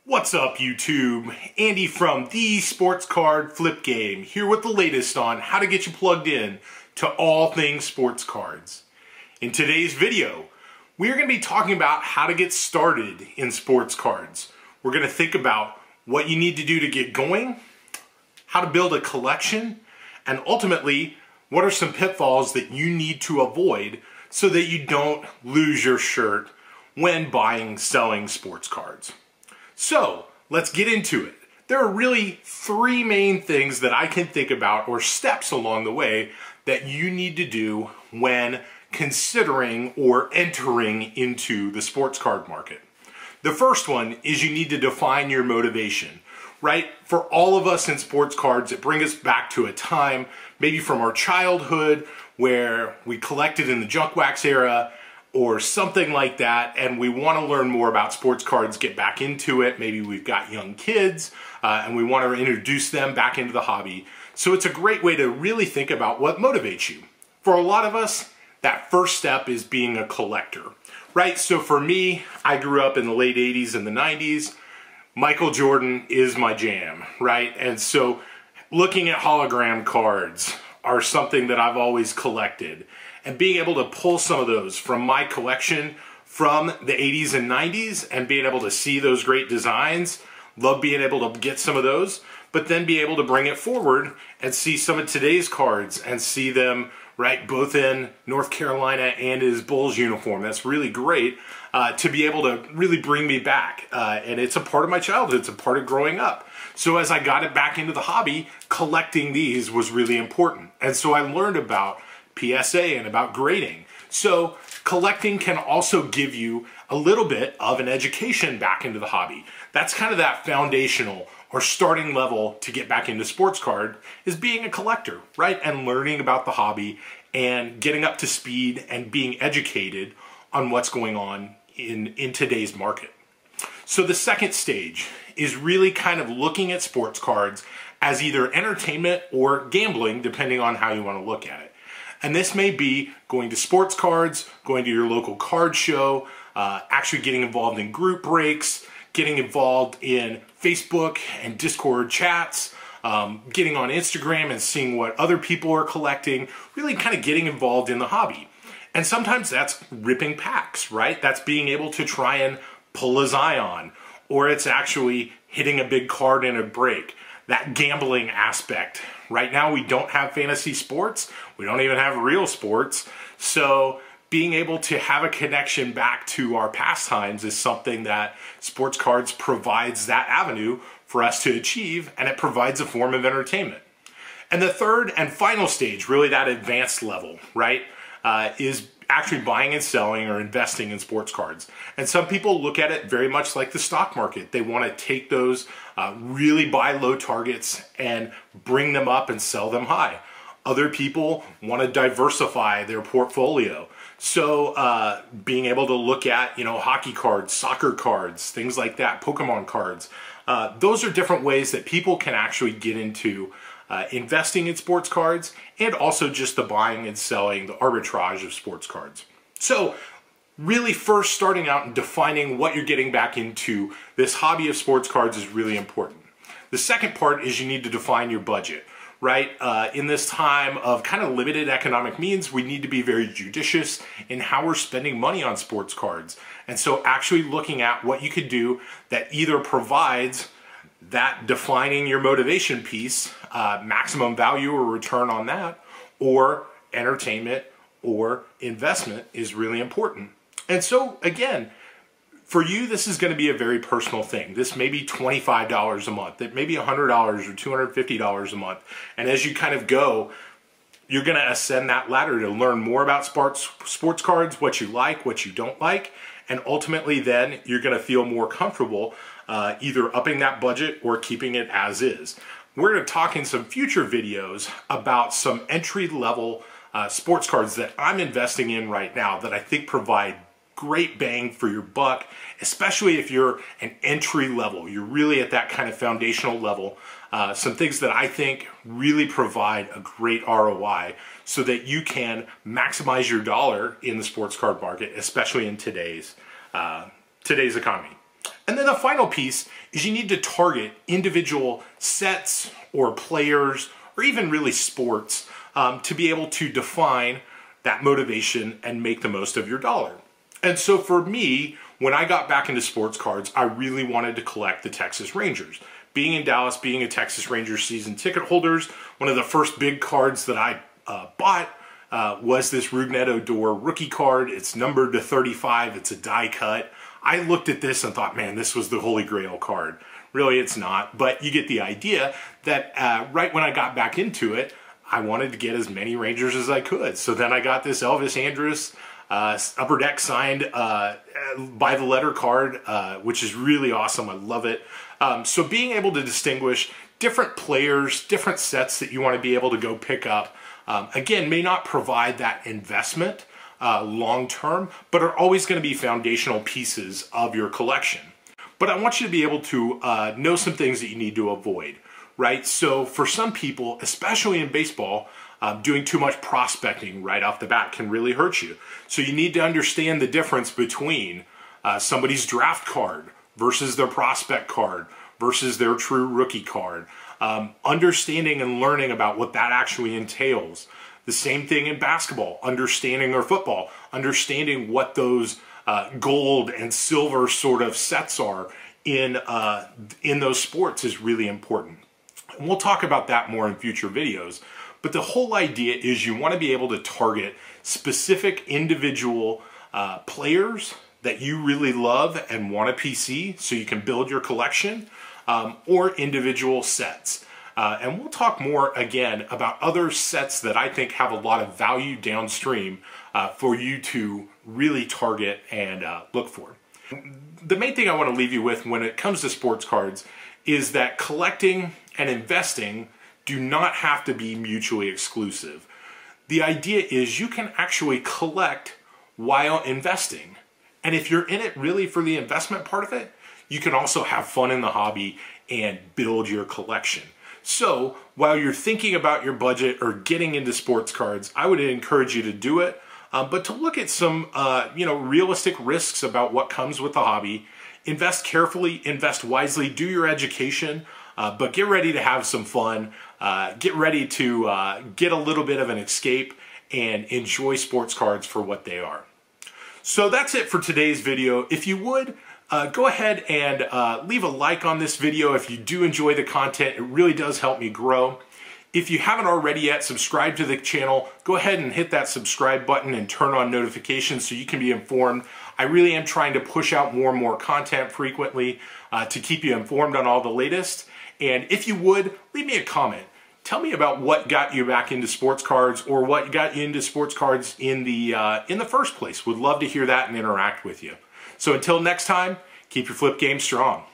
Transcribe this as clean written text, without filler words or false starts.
What's up, YouTube? Andy from the Sports Card Flip Game, here with the latest on how to get you plugged in to all things sports cards. In today's video, we're going to be talking about how to get started in sports cards. We're going to think about what you need to do to get going, how to build a collection, and ultimately, what are some pitfalls that you need to avoid so that you don't lose your shirt when buying, selling sports cards. So, let's get into it. There are really three main things that I can think about, or steps along the way, that you need to do when considering or entering into the sports card market. The first one is you need to define your motivation, right? For all of us in sports cards, it brings us back to a time, maybe from our childhood, where we collected in the junk wax era, or something like that, and we want to learn more about sports cards, get back into it. Maybe we've got young kids and we want to introduce them back into the hobby. So it's a great way to really think about what motivates you. For a lot of us, that first step is being a collector, right? So for me, I grew up in the late 80s and the 90s. Michael Jordan is my jam, right? And so looking at hologram cards are something that I've always collected. And being able to pull some of those from my collection from the 80s and 90s and being able to see those great designs, love being able to get some of those, but then be able to bring it forward and see some of today's cards and see them, right, both in North Carolina and his Bulls uniform. That's really great to be able to really bring me back. And it's a part of my childhood, it's a part of growing up. So as I got it back into the hobby, collecting these was really important. And so I learned about PSA and about grading. So collecting can also give you a little bit of an education back into the hobby. That's kind of that foundational or starting level to get back into sports card, is being a collector, right? And learning about the hobby and getting up to speed and being educated on what's going on in today's market. So the second stage is really kind of looking at sports cards as either entertainment or gambling, depending on how you want to look at it. And this may be going to sports cards, going to your local card show, actually getting involved in group breaks, getting involved in Facebook and Discord chats, getting on Instagram and seeing what other people are collecting, really kind of getting involved in the hobby. And sometimes that's ripping packs, right? That's being able to try and pull a Zion, or it's actually hitting a big card in a break. That gambling aspect. Right now we don't have fantasy sports. We don't even have real sports. So being able to have a connection back to our pastimes is something that sports cards provides that avenue for us to achieve, and it provides a form of entertainment. And the third and final stage, really that advanced level, right, is actually buying and selling or investing in sports cards. And some people look at it very much like the stock market. They want to take those, really buy low targets and bring them up and sell them high. Other people want to diversify their portfolio. So being able to look at, hockey cards, soccer cards, things like that, Pokemon cards. Those are different ways that people can actually get into investing in sports cards, and also just the buying and selling, the arbitrage of sports cards. So really first starting out and defining what you're getting back into this hobby of sports cards is really important. The second part is you need to define your budget, right? In this time of kind of limited economic means, we need to be very judicious in how we're spending money on sports cards. And so actually looking at what you could do that either provides that defining your motivation piece, maximum value or return on that, or entertainment or investment is really important. And so again, for you, this is going to be a very personal thing. This may be $25 a month, it may be $100 or $250 a month. And as you kind of go, you're going to ascend that ladder to learn more about sports cards, what you like, what you don't like, and ultimately then you're going to feel more comfortable either upping that budget or keeping it as is. We're going to talk in some future videos about some entry-level sports cards that I'm investing in right now that I think provide great bang for your buck, especially if you're an entry level. You're really at that kind of foundational level. Some things that I think really provide a great ROI so that you can maximize your dollar in the sports card market, especially in today's economy. And then the final piece is you need to target individual sets or players or even really sports to be able to define that motivation and make the most of your dollar. And so for me, when I got back into sports cards, I really wanted to collect the Texas Rangers. Being in Dallas, being a Texas Rangers season ticket holders, one of the first big cards that I bought was this Rougned Odor rookie card. It's numbered to 35. It's a die cut. I looked at this and thought, man, this was the holy grail card. Really, it's not, but you get the idea that right when I got back into it, I wanted to get as many Rangers as I could. So then I got this Elvis Andrus Upper Deck signed by the letter card, which is really awesome. I love it. So being able to distinguish different players, different sets that you want to be able to go pick up, again, may not provide that investment long term, but are always going to be foundational pieces of your collection. But I want you to be able to know some things that you need to avoid, right? So for some people, especially in baseball, doing too much prospecting right off the bat can really hurt you. So you need to understand the difference between somebody's draft card versus their prospect card versus their true rookie card. Understanding and learning about what that actually entails. The same thing in basketball, understanding or football, understanding what those gold and silver sort of sets are in those sports is really important. And we'll talk about that more in future videos. But the whole idea is you want to be able to target specific individual players that you really love and want a PC so you can build your collection, or individual sets. And we'll talk more again about other sets that I think have a lot of value downstream for you to really target and look for. The main thing I want to leave you with when it comes to sports cards is that collecting and investing do not have to be mutually exclusive. The idea is you can actually collect while investing. And if you're in it really for the investment part of it, you can also have fun in the hobby and build your collection. So while you're thinking about your budget or getting into sports cards, I would encourage you to do it, but to look at some realistic risks about what comes with the hobby. Invest carefully, invest wisely, do your education, but get ready to have some fun. Get ready to get a little bit of an escape and enjoy sports cards for what they are. So that's it for today's video. If you would, go ahead and leave a like on this video if you do enjoy the content. It really does help me grow. If you haven't already yet, subscribe to the channel. Go ahead and hit that subscribe button and turn on notifications so you can be informed. I really am trying to push out more and more content frequently to keep you informed on all the latest. And if you would, leave me a comment. Tell me about what got you back into sports cards or what got you into sports cards in the first place. Would love to hear that and interact with you. So until next time, keep your flip game strong.